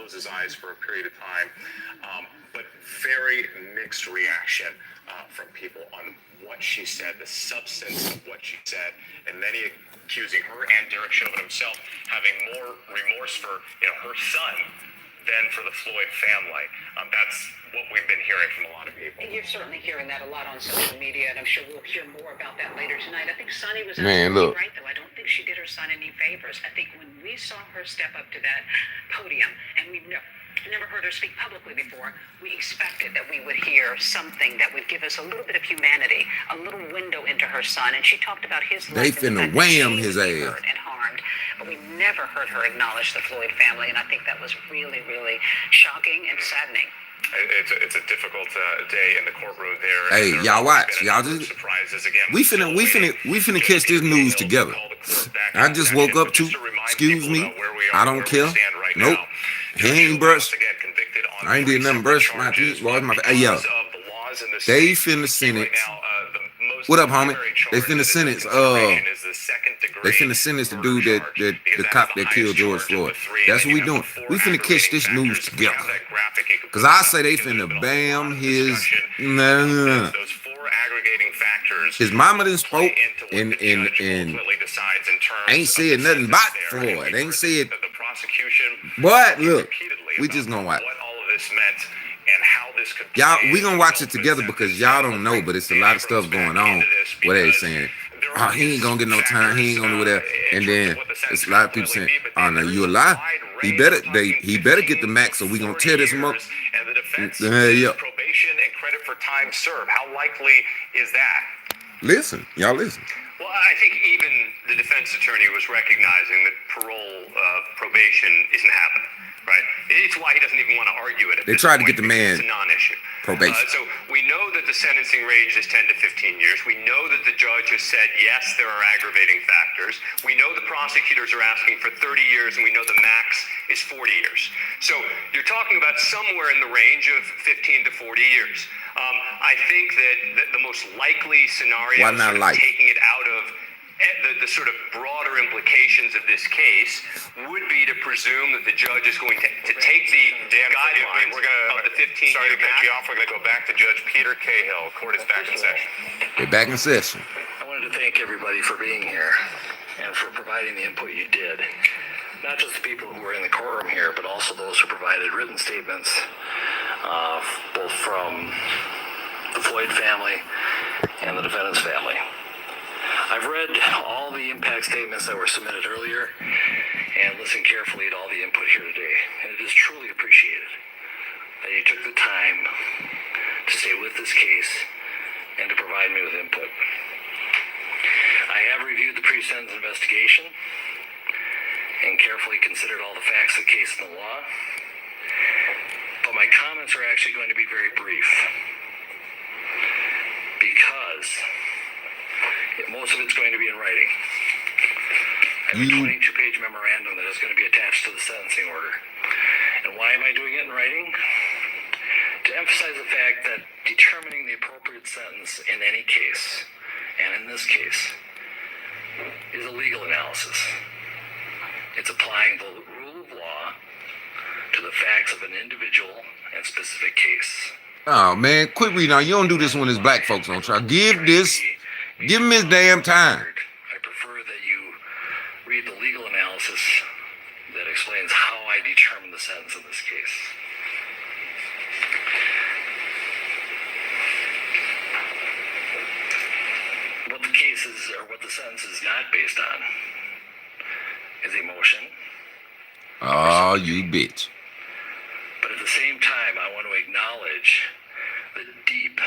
close his eyes for a period of time. But very mixed reaction from people on what she said, the substance of what she said, and many accusing her and Derek Chauvin himself having more remorse for her son than for the Floyd family. That's what we've been hearing from a lot of people. And you're certainly hearing that a lot on social media, and I'm sure we'll hear more about that later tonight. I think Sonny was absolutely right, though. I don't think she did her son any favors. I think when we saw her step up to that podium, and we've never heard her speak publicly before, we expected that we would hear something that would give us a little bit of humanity, a little window into her son. And she talked about his life. They finna wham his ass. And harmed, but we never heard her acknowledge the Floyd family, and I think that was really, really shocking and saddening. It's a difficult day in the courtroom there. Hey, y'all watch. Y'all just surprises again. we finna catch this news together. I just woke up to, excuse me, I don't care. Nope. He ain't brushed. I ain't did nothing brush my teeth. Hey, yo. They finna sentence. What up, homie? They finna sentence. They finna sentence the dude the cop that killed George Floyd. That's what we doing. We finna catch this news together. Cause I say they finna bam his. Nah. His mama done spoke and ain't said nothing about Floyd. Ain't said. But look, we just gonna watch. Y'all, we gonna watch it together because y'all don't know, but it's a lot of stuff going on. What they saying? Oh, he ain't gonna get no time. He ain't gonna do whatever. And then it's a lot of people saying, "Oh no, you a lie." He better get the max, so we gonna tear this up. Yeah. Probation and credit for time served. How likely is that? Listen, y'all listen. Well, I think even the defense attorney was recognizing that parole probation isn't happening, right? It's why he doesn't even want to argue it. They tried to get the man it's a non-issue. Probation. So we know that the sentencing range is 10 to 15 years. We know that the judge has said, yes, there are aggravating factors. We know the prosecutors are asking for 30 years, and we know the max is 40 years. So you're talking about somewhere in the range of 15 to 40 years. I think that the most likely scenario Why not of taking it out of the sort of broader implications of this case would be to presume that the judge is going to take the guidelines of the 15-year Sorry to cut you off. We're going to go back to Judge Peter Cahill. Court is back in session. We're back in session. I wanted to thank everybody for being here and for providing the input you did. Not just the people who were in the courtroom here, but also those who provided written statements, both from the Floyd family and the defendant's family. I've read all the impact statements that were submitted earlier and listened carefully to all the input here today. And it is truly appreciated that you took the time to stay with this case and to provide me with input. I have reviewed the pre-sentence investigation and carefully considered all the facts of the case and the law. But my comments are actually going to be very brief because most of it's going to be in writing. I have a 22-page memorandum that is going to be attached to the sentencing order. And why am I doing it in writing? To emphasize the fact that determining the appropriate sentence in any case, and in this case, is a legal analysis. It's applying the rule of law to the facts of an individual and specific case. Oh man, quit reading now. You don't do this when it's black folks don't try. Give him his damn time. I prefer that you read the legal analysis that explains how I determine the sentence in this case. What the case is, or what the sentence is not based on, is emotion. Oh, you bitch. But at the same time, I want to acknowledge the deep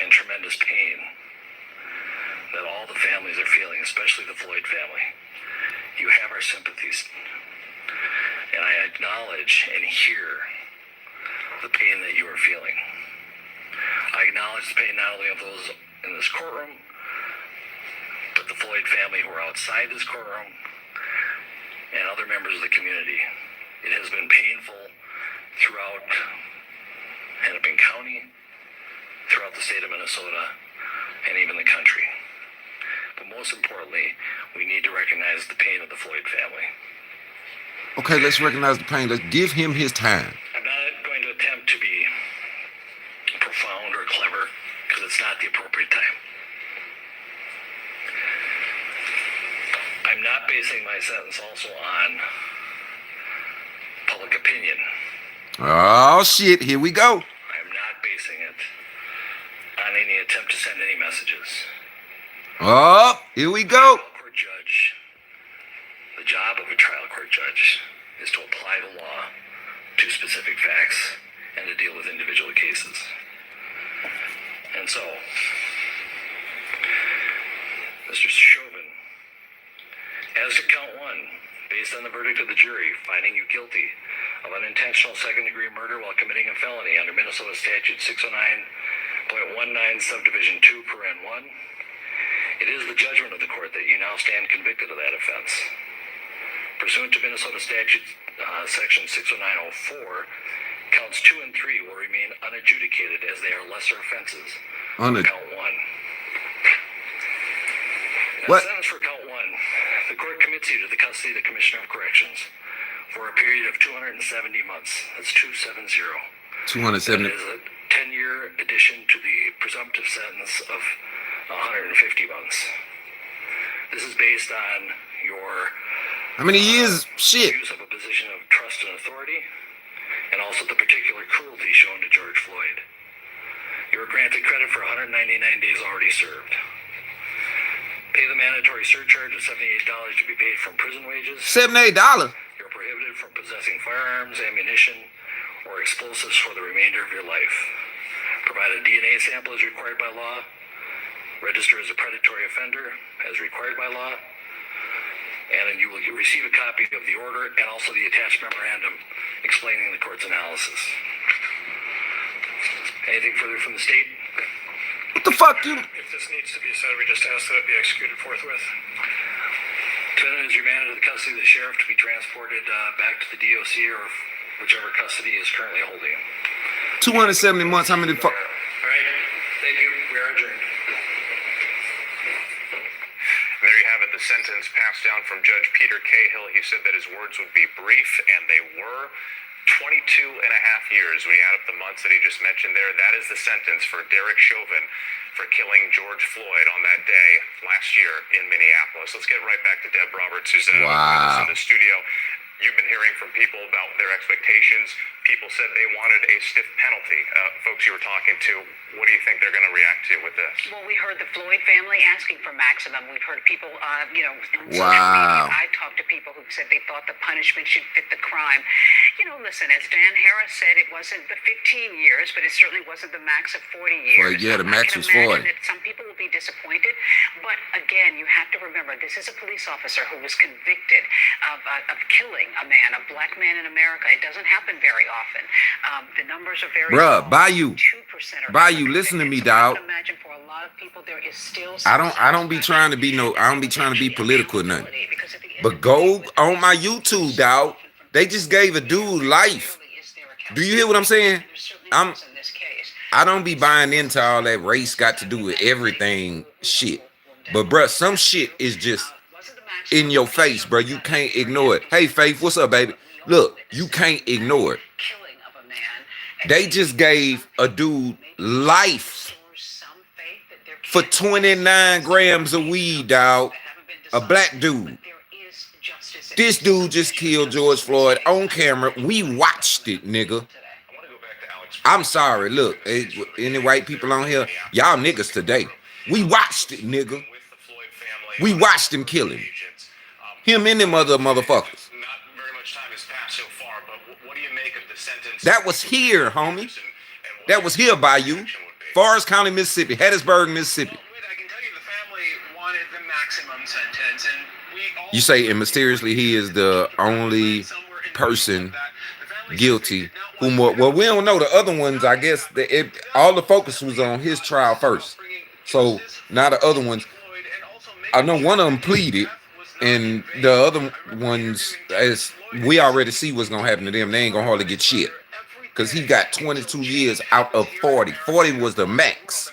and tremendous pain that all the families are feeling, especially the Floyd family. You have our sympathies. And I acknowledge and hear the pain that you are feeling. I acknowledge the pain not only of those in this courtroom, but the Floyd family who are outside this courtroom and other members of the community. It has been painful throughout Hennepin County, throughout the state of Minnesota, and even the country. But most importantly, we need to recognize the pain of the Floyd family. Okay, let's recognize the pain. Let's give him his time. I'm not going to attempt to be profound or clever because it's not the appropriate time. I'm not basing my sentence also on public opinion. Oh, shit. Here we go. I'm not basing it on any attempt to send any messages. Oh, here we go. Court judge, the job of a trial court judge is to apply the law to specific facts and to deal with individual cases. And so, Mr. Chauvin, as to count one, based on the verdict of the jury finding you guilty of unintentional second-degree murder while committing a felony under Minnesota Statute 609.19 subdivision 2 paren 1, it is the judgment of the court that you now stand convicted of that offense. Pursuant to Minnesota Statute Section 60904, counts 2 and 3 will remain unadjudicated as they are lesser offenses. Count 1. What? Sentence for count 1. The court commits you to the custody of the Commissioner of Corrections for a period of 270 months. That's 270. 270. That is a 10-year addition to the presumptive sentence of 150 months. This is based on your How many years? Shit. use of a position of trust and authority, and also the particular cruelty shown to George Floyd. You were granted credit for 199 days already served. Pay the mandatory surcharge of $78 to be paid from prison wages. $78. You're prohibited from possessing firearms, ammunition, or explosives for the remainder of your life. Provide a DNA sample as required by law. Register as a predatory offender as required by law. And then you will receive a copy of the order and also the attached memorandum explaining the court's analysis. Anything further from the state? What the fuck, you? If this needs to be said, we just ask that it be executed forthwith. Defendant is remanded to the custody of the sheriff to be transported back to the DOC or whichever custody is currently holding him. 270 months. How many fuck? All right. Thank you. We are adjourned. There you have it, the sentence passed down from Judge Peter Cahill. He said that his words would be brief, and they were. 22 and a half years. When you add up the months that he just mentioned there, that is the sentence for Derek Chauvin for killing George Floyd on that day last year in Minneapolis. Let's get right back to Deb Roberts, who's with us in the studio. You've been hearing from people about their expectations. People said they wanted a stiff penalty. Folks you were talking to, what do you think they're going to react to with this? Well, we heard the Floyd family asking for maximum. We've heard people, on social media. I talked to people who said they thought the punishment should fit the crime. Listen, as Dan Harris said, it wasn't the 15 years, but it certainly wasn't the max of 40 years. Well, yeah, the max was 40. I can imagine that some people will be disappointed, but again, you have to remember, this is a police officer who was convicted of killing a man, a black man in America. It doesn't happen very often. The numbers are very Bruh, small. Bayou. 2% Bayou, listen to me, dog. I can imagine for a lot of people there is still I don't be trying to be political or nothing. But go on my YouTube, dog. They just gave a dude life. Do you hear what I'm saying? I don't be buying into all that race got to do with everything shit. But bruh, some shit is just in your face, bruh. You can't ignore it. Hey, Faith, what's up, baby? Look, you can't ignore it. They just gave a dude life for 29 grams of weed, dog. A black dude. This dude just killed George Floyd on camera. We watched it, nigga. I'm sorry. Look, any white people on here, y'all niggas today. We watched it, nigga. We watched him kill him. Him and them other motherfuckers. That was here, homie. That was here by you. Forest County, Mississippi. Hattiesburg, Mississippi. I can tell you the family wanted the maximum sentence, and you say, and mysteriously he is the only person guilty who more. Well, we don't know the other ones. I guess all the focus was on his trial first. So now the other ones. I know one of them pleaded, and the other ones, as we already see what's gonna happen to them, they ain't gonna hardly get shit. Because he got 22 years out of 40. 40 was the max.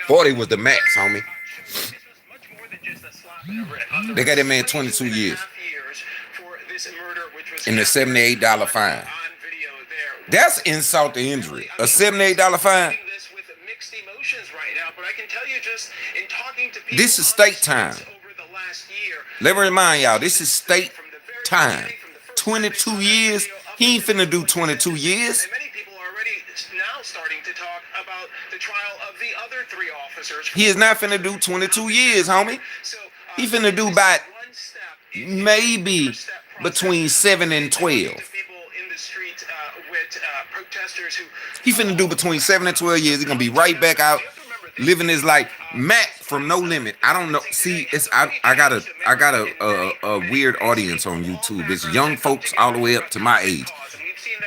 40 was the max, homie. They got that man 22 years. this murder, which was and a $78 fine. on video there. That's insult to injury. A $78 fine. This with mixed emotions right now, but I can tell you just in talking to people This is on state the time. streets over the last year, Let me remind y'all, this is state from the very time. beginning, from the first time they 22 saw that years. video up He ain't until finna do the 22 years. And many people are already now starting to talk about the trial of the other 3 officers. He is not finna do 22 years, homie. So, He finna do about one step maybe between 7 and 12. people in the street with protesters who He finna do between 7 and 12 years. He gonna be right back out living his life. Mac from No Limit. I don't know. See, it's I got a weird audience on YouTube. It's young folks all the way up to my age.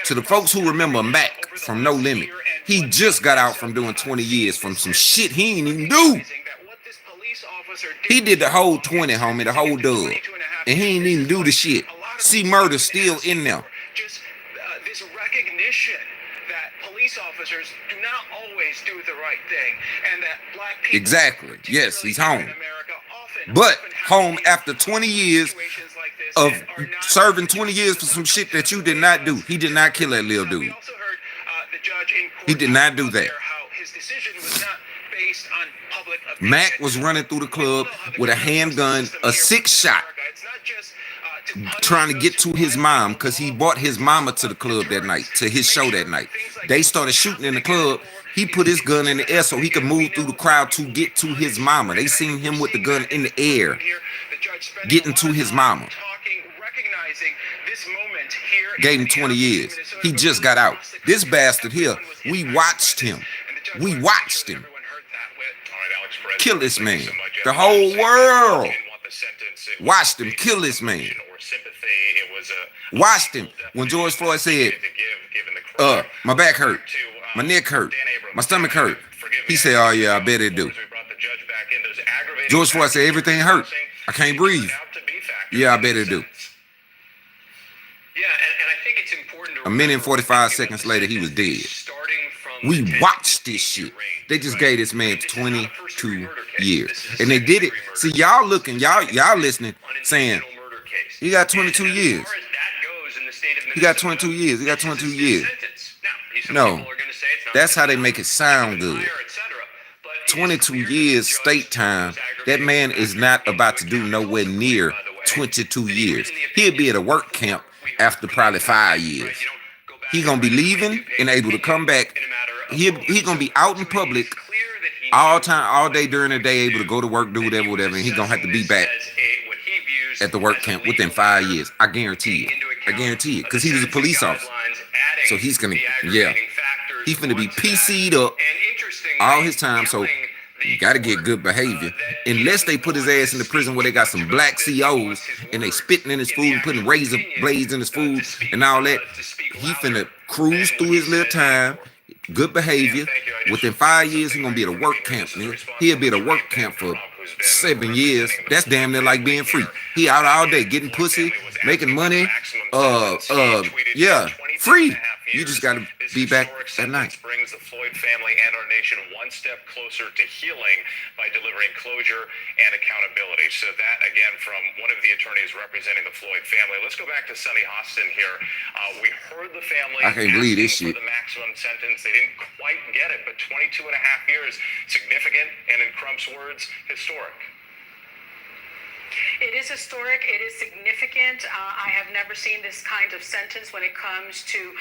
To the folks who remember Mac from No Limit, he just got out from doing 20 years from some shit he ain't even do. He did the whole 20, homie, the whole dub. And he ain't even do the shit. See, murder still in there. Just this recognition that police officers do not always do the right thing, and that black people, Exactly. Yes, he's home. in America, But often home have after 20 years situations like this of and are not- serving 20 years for some shit that you did not do. He did not kill that little We dude. also heard the judge in court He did not do talk that. about how his decision was not based on public opinion. Mac was running through the club with a handgun, a 6-shot, It's not just to punish trying to those get who to his violate mom the because he law. brought his mama to the club that night, to his show that night. They started shooting in the club. He put his gun in the air so he could move through the crowd to get to his mama. They seen him with the gun in the air, getting to his mama. Gave him 20 years. He just got out. This bastard here, we watched him. We watched him kill this man. The whole world watched him kill this man. Watched him when George Floyd said, my back hurt, my neck hurt, my stomach hurt. He said, oh yeah, I bet it do. George Floyd said, everything hurt. I can't breathe. Yeah, I bet it do. Yeah, and I think it's important to A minute and 45 remember seconds later, he was dead. starting from We the 10 watched to this 15 shit. range, They just right? gave this I man mean, this is not a 22 first-degree murder case. years. This is And they did it. second-degree murder. See, y'all looking, y'all listening, saying, Unintentional murder case. he got 22 And years. As far as that goes in the state of He got Minnesota, 22 years. He got 22 this is years. his sentence. Now, some No, people are gonna say it's not that's how they enough, make it sound even good. higher, et cetera, but it is 22 clear that years the judge state time. was That aggravating man is factors not into about to do account. nowhere Also near clear, by the way, 22 that years. even in the He'll be at a work opinion camp we heard after from probably the 5 judge, years. right? You don't go back He gonna and be write a leaving 22-page and able to come back. in a matter of He gonna be out in public It's clear that he all knew time, all day what during the he day, was able to doing, go to work, do that whatever, he was whatever, and he gonna have to be assessing back this as what he views at the work as a camp legal within 5 matter, years. I guarantee it. taking into I account guarantee it, the because he was a sentencing police officer. guidelines, adding So he's gonna, the yeah, aggravating factors he finna be onto that. PC'd up And interestingly, all his time. So telling the you gotta get court, good behavior, that he unless they doesn't put his want ass in the to prison where they speak got much some about black this. He COs wants his and they words spitting in his in food the and putting actual razor opinion, blades in his food to speak, and all that. to speak He louder finna cruise than through what his he little said in time, court. good behavior. Thank you. I just Within read 5 years, something he gonna be at a right work here. camp, This is a nigga. response He'll be at a from work Attorney camp for Trump, who's been 7 years. representing the That's damn near like being free. He out all day getting pussy, making money. Yeah, free. You just gotta be back at night. Brings the Floyd family and our nation one step closer to healing by delivering closure and accountability. So that, again, from one of the attorneys representing the Floyd family. Let's go back to Sonny Hostin here. We heard the family I can't believe this asking shit. for the maximum sentence. They didn't quite get it, but 22 and a half years, significant, and in Crump's words, historic. It is historic. It is significant. I have never seen this kind of sentence when it comes to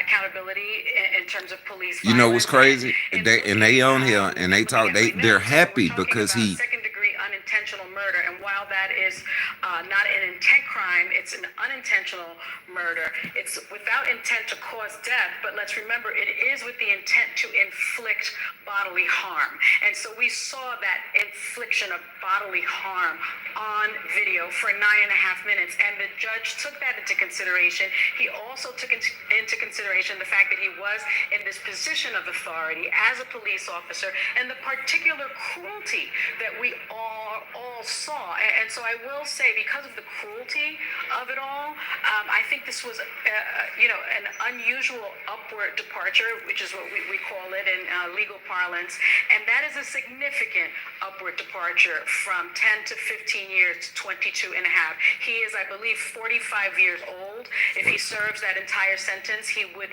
accountability in terms of police. You know what's violence. crazy? They on here and they talk. They're happy because he. Second-degree unintentional murder, and while that is not an intent crime, it's an unintentional murder. It's without intent to cause death, but let's remember it is with the intent to inflict bodily harm. And so we saw that infliction of bodily harm on video for 9.5 minutes, and the judge took that into consideration. He also took into consideration the fact that he was in this position of authority as a police officer and the particular cruelty that we are all all saw. And so I will say, because of the cruelty of it all, I think this was, an unusual upward departure, which is what we call it in legal parlance. And that is a significant upward departure from 10 to 15 years to 22 and a half. He is, I believe, 45 years old. If he serves that entire sentence, he would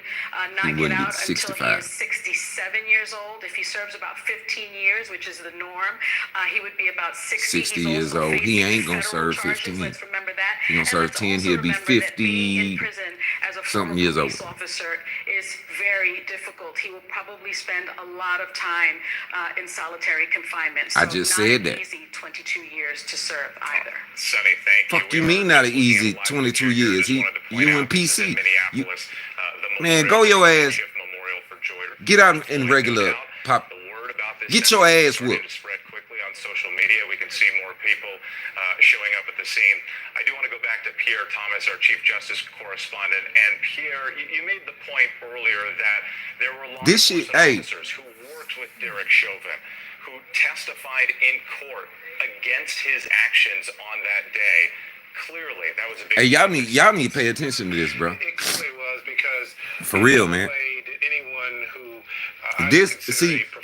not get out until he is 67 years old. If he serves about 15 years, which is the norm, he would be about 60 years old. He ain't gonna serve 15. Let's remember that. He gonna serve 10. He'll be 50 something years old. Officer is very difficult. He will probably spend a lot of time in solitary confinement. So I just said that. Easy 22 years to serve either. Sonny, thank you. Fuck you mean not an easy 22 years? You and PC. Man, go your ass. Get out in regular pop. Get your ass whooped. Spread quickly on social media. We can see more people showing up at the scene. I do want to go back to Pierre Thomas, our Chief Justice correspondent. And Pierre, you made the point earlier that there were law enforcement officers who worked with Derek Chauvin, who testified in court against his actions on that day. Clearly, that was a big. Hey, y'all need to pay attention to this, bro. It clearly was, because for real, man. Anyone who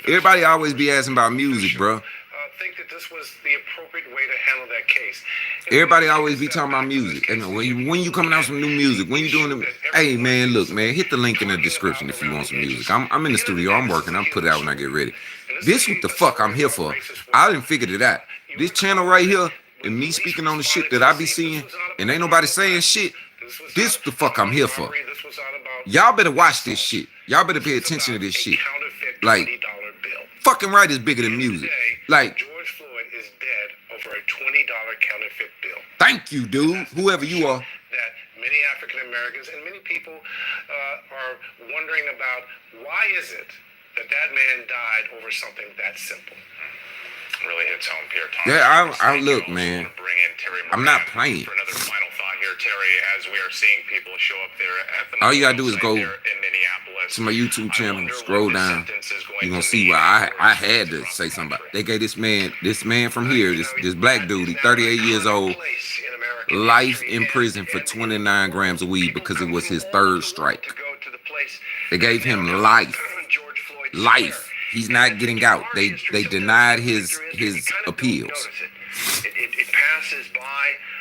everybody always be asking about music, bro. Think that this was the appropriate way to handle that case. Everybody always be talking about music. And when you coming out some new music, when you doing it, hey man, look, man, hit the link in the description if you want some music. I'm in the studio, I'm working, I'll put it out when I get ready. This what the fuck I'm here for. I didn't figure it out. This channel right here, and me speaking on the shit that I be seeing, and ain't nobody saying shit. This the fuck I'm here for. Y'all better watch this shit. Y'all better pay attention to this shit. Like, fucking right is bigger than music. Like, George Floyd is dead over a $20 counterfeit bill. Thank you, dude. Whoever you are. That many African Americans and many people are wondering about, why is it that man died over something that simple? Really hits home, Pierre Thomas. Yeah, I look, man. I'm not playing. For another final thought here, Terry, as we are seeing people show up there at the all you gotta do is go in Minneapolis, to my YouTube channel, scroll down. You're gonna see why I had to say something about it. They gave this man from here, this black dude, he's 38 years old, life in prison for 29 grams of weed because it was his third strike. They gave him life. Life. He's not getting out. They denied his appeals.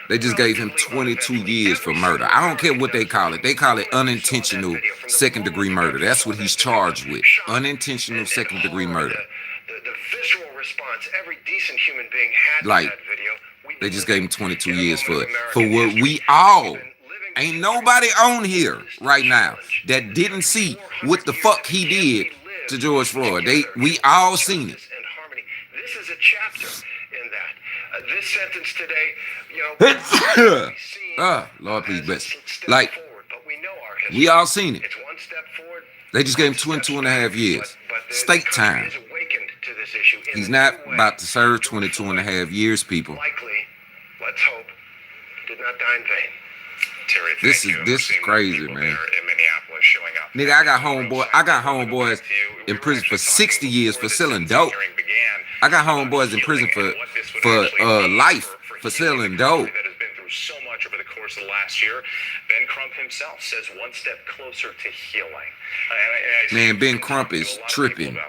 They just gave him 22 years for murder. I don't care what they call it. They call it unintentional second-degree murder. That's what he's charged with. Unintentional second-degree murder. The visceral response every decent human being had like, to that video. They just gave him 22 years for it. For what we all, ain't nobody on here right now that didn't see what the fuck he did to George Floyd. We all seen it. This is a chapter in that. This sentence today, Lord, please bless. Like, we all seen it. They just gave him 22 and a half years. State time. He's not about to serve 22 and a half years, people. Likely, let's hope, did not die in vain. Terry, this is crazy, man. In Minneapolis showing up. Nigga, I got homeboys in prison for 60 years for selling dope. I got homeboys in prison for life for selling dope. That has been through so much over the course of the last year. Ben Crump himself says one step closer to healing. Man, Ben Crump is tripping. Well,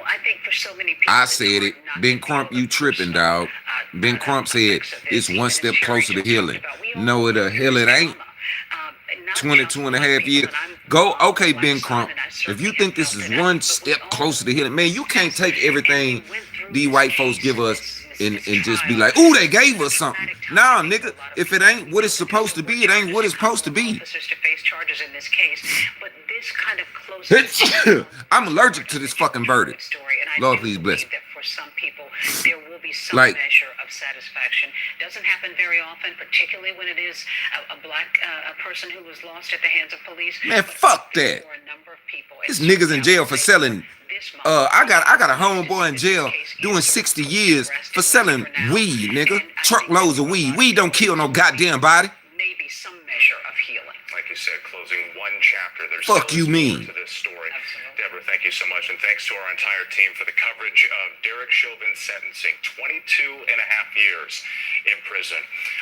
I think for so many people, I said it. Ben Crump, you tripping, dog. Ben Crump said it's one step closer to healing. No, the hell it ain't. 22 and a half years. Go, okay, Ben Crump. If you think this is one step closer to healing, man, you can't take everything these white folks give us and just be like, ooh, they gave us something. Nah, nigga, if it ain't what it's supposed to be, it ain't what it's supposed to be. I'm allergic to this fucking verdict. Lord, please bless. For some people, there will be some measure of satisfaction. Doesn't happen very often, particularly when it is a black person who was lost at the hands of police. Man, fuck that. This niggas in jail for selling. I got a homeboy in jail doing 60 years for selling weed, nigga. Truckloads of weed. Weed don't kill no goddamn body. Maybe some measure of healing. Like you said, closing one chapter. There's fuck you mean? To this story. Deborah. Thank you so much. And thanks to our entire team for the coverage of Derek Chauvin's sentencing, 22 and a half years in prison.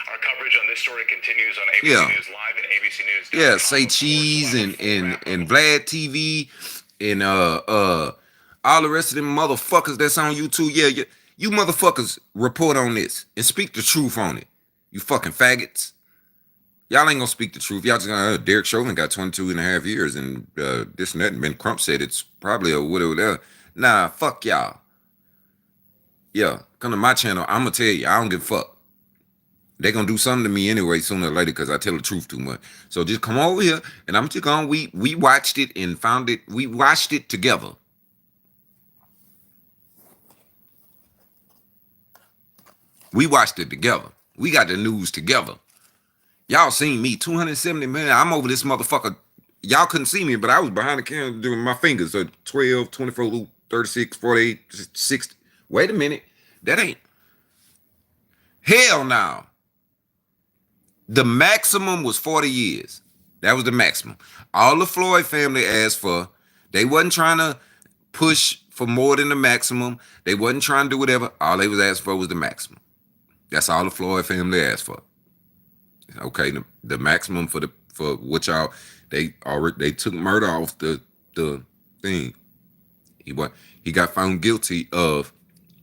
Our coverage on this story continues on ABC News Live and ABC News. Yeah, Say Cheese and Vlad TV and all the rest of them motherfuckers that's on YouTube. Yeah, you motherfuckers report on this and speak the truth on it. You fucking faggots. Y'all ain't gonna speak the truth. Y'all just gonna, Derek Chauvin got 22 and a half years and this and that. And Ben Crump said it's probably a whatever. Nah, fuck y'all. Yeah, come to my channel. I'm gonna tell you, I don't give a fuck. They gonna do something to me anyway sooner or later because I tell the truth too much. So just come over here and I'm just gonna, we watched it and found it. We watched it together. We watched it together. We got the news together. Y'all seen me, 270 million. I'm over this motherfucker. Y'all couldn't see me, but I was behind the camera doing my fingers. So 12, 24, 36, 48, 60. Wait a minute. That ain't. Hell no. The maximum was 40 years. That was the maximum. All the Floyd family asked for, they wasn't trying to push for more than the maximum. They wasn't trying to do whatever. All they was asking for was the maximum. That's all the Floyd family asked for. Okay, the maximum for what y'all, they took murder off the thing. He got found guilty of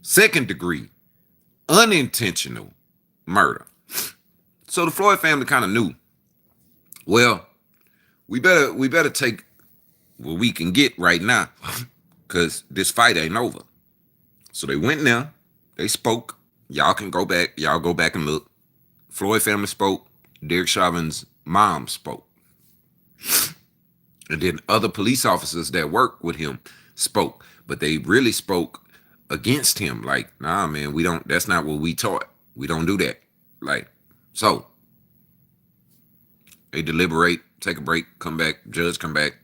second degree unintentional murder. So the Floyd family kind of knew, well, we better take what we can get right now because this fight ain't over. So they went in there, they spoke. Y'all can go back, y'all go back and look. Floyd family spoke. Derek Chauvin's mom spoke. And then other police officers that work with him spoke. But they really spoke against him. Like, nah, man, that's not what we taught. We don't do that. Like, so they deliberate, take a break, come back, judge come back.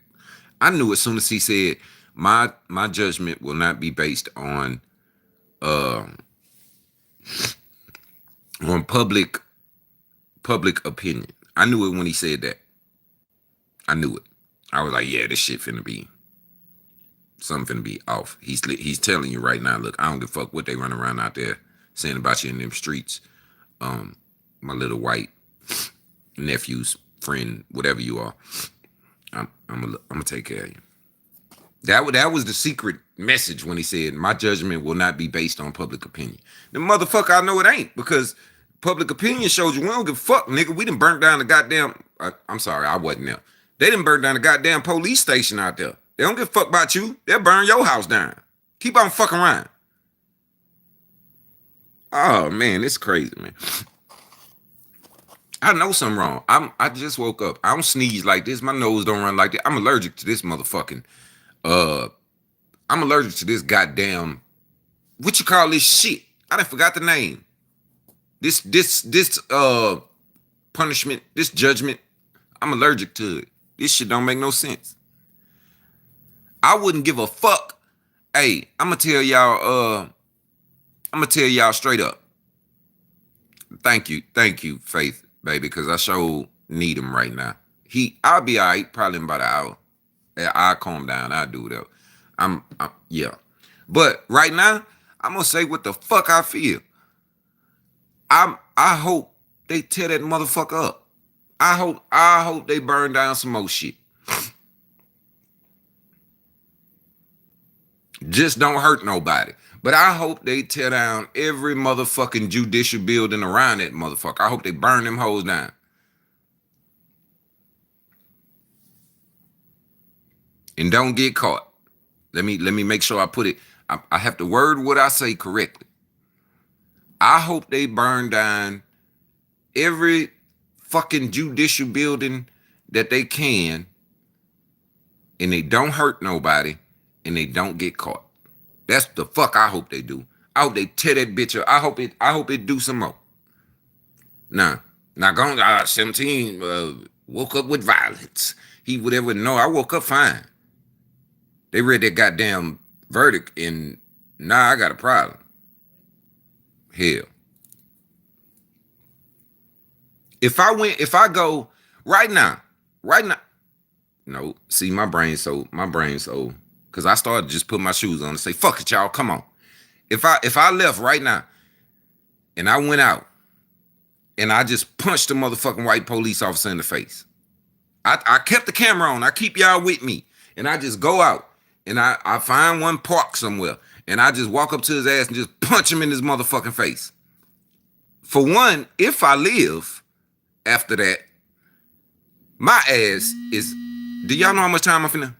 I knew as soon as he said, my judgment will not be based on public opinion. I knew it when he said that. I knew it. I was like, yeah, this shit finna be, something finna be off. He's telling you right now, look, I don't give a fuck what they run around out there saying about you in them streets. My little white nephew's friend, whatever you are, I'm gonna take care of you. That was the secret message when he said, my judgment will not be based on public opinion. The motherfucker, I know it ain't, because public opinion shows you we don't give a fuck, nigga. We done burnt down the goddamn, I'm sorry, I wasn't there. They done burnt down the goddamn police station out there. They don't give a fuck about you. They'll burn your house down. Keep on fucking around. Oh, man, it's crazy, man. I know something wrong. I just woke up. I don't sneeze like this. My nose don't run like that. I'm allergic to this motherfucking, I'm allergic to this goddamn, what you call this shit? I done forgot the name. This punishment, this judgment, I'm allergic to it. This shit don't make no sense. I wouldn't give a fuck. Hey, I'm gonna tell y'all straight up. Thank you, Faith, baby, because I sure need him right now. I'll be all right, probably in about an hour. I'll calm down, I'll do whatever. Yeah. But right now, I'm gonna say what the fuck I feel. I hope they tear that motherfucker up. I hope they burn down some more shit. Just don't hurt nobody. But I hope they tear down every motherfucking judicial building around that motherfucker. I hope they burn them hoes down. And don't get caught. Let me make sure I put it. I have to word what I say correctly. I hope they burn down every fucking judicial building that they can, and they don't hurt nobody, and they don't get caught. That's the fuck I hope they do. I hope they tear that bitch up. I hope it do some more. Nah, not gonna 17 woke up with violence. He whatever. No, I woke up fine. They read that goddamn verdict and nah, I got a problem. Hell. If I go right now, no, see my brain so Because I started just putting my shoes on and say, fuck it, y'all, come on. If I left right now and I went out and I just punched a motherfucking white police officer in the face, I kept the camera on. I keep y'all with me. And I just go out and I find one park somewhere and I just walk up to his ass and just punch him in his motherfucking face. For one, if I live after that, my ass is, do y'all know how much time I'm finna?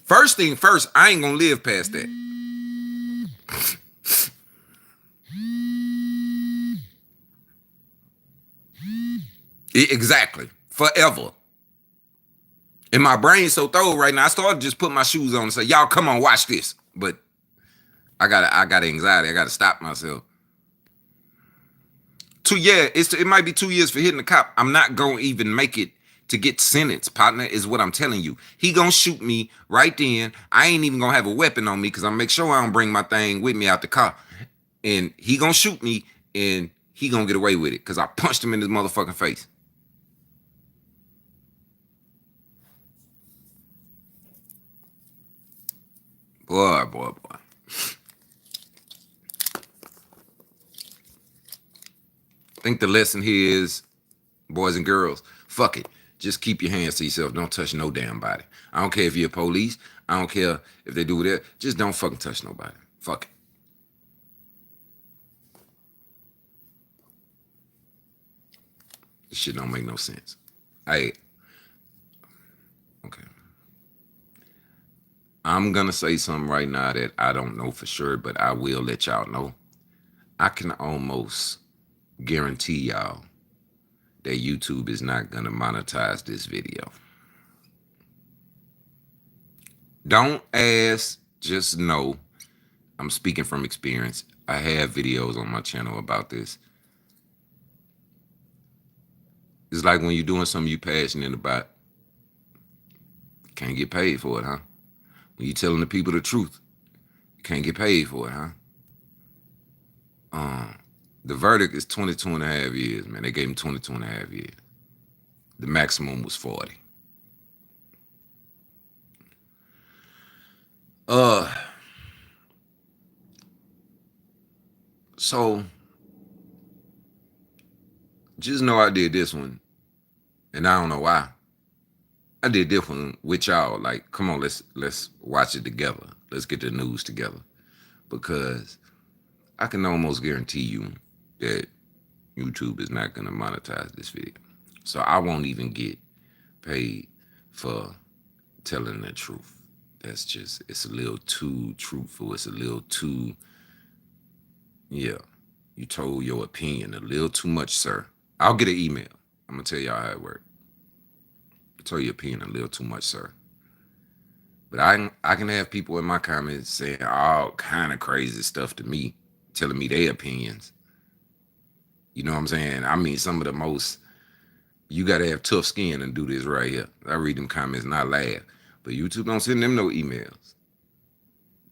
First thing first, I ain't gonna live past that. Exactly. Forever. And my brain's so thorough right now, I started just putting my shoes on and say, y'all come on, watch this. But I got anxiety. I gotta stop myself. It might be 2 years for hitting the cop. I'm not gonna even make it to get sentenced, partner, is what I'm telling you. He gonna shoot me right then. I ain't even gonna have a weapon on me because I'm make sure I don't bring my thing with me out the car. And he gonna shoot me and he gonna get away with it because I punched him in his motherfucking face. Boy. I think the lesson here is, boys and girls, fuck it. Just keep your hands to yourself. Don't touch no damn body. I don't care if you're police. I don't care if they do that. Just don't fucking touch nobody. Fuck it. This shit don't make no sense. Okay. I'm gonna say something right now that I don't know for sure, but I will let y'all know. I can almost guarantee y'all that YouTube is not gonna monetize this video. Don't ask, just know. I'm speaking from experience. I have videos on my channel about this. It's like when you're doing something you're passionate about, you can't get paid for it, huh? When you're telling the people the truth, you can't get paid for it, huh? The verdict is 22 and a half years, man. They gave him 22 and a half years. The maximum was 40. So just know I did this one, and I don't know why. I did this one with y'all. Like, come on, let's watch it together. Let's get the news together. Because I can almost guarantee you that YouTube is not gonna monetize this video. So I won't even get paid for telling the truth. That's just, it's a little too truthful. It's a little too, yeah. You told your opinion a little too much, sir. I'll get an email. I'm gonna tell y'all how it works. You told your opinion a little too much, sir. But I can have people in my comments saying all kind of crazy stuff to me, telling me their opinions. You know what I'm saying? I mean, some of the most, you got to have tough skin and do this right here. I read them comments and I laugh. But YouTube don't send them no emails.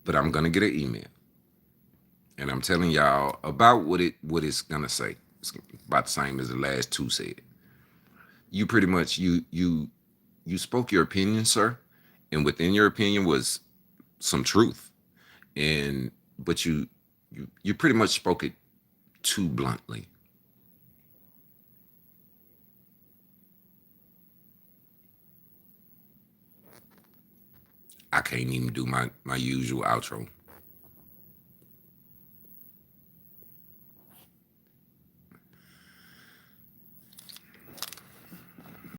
But I'm going to get an email. And I'm telling y'all about what it's going to say. It's about the same as the last two said. You pretty much, you spoke your opinion, sir. And within your opinion was some truth. But you pretty much spoke it too bluntly. I can't even do my usual outro.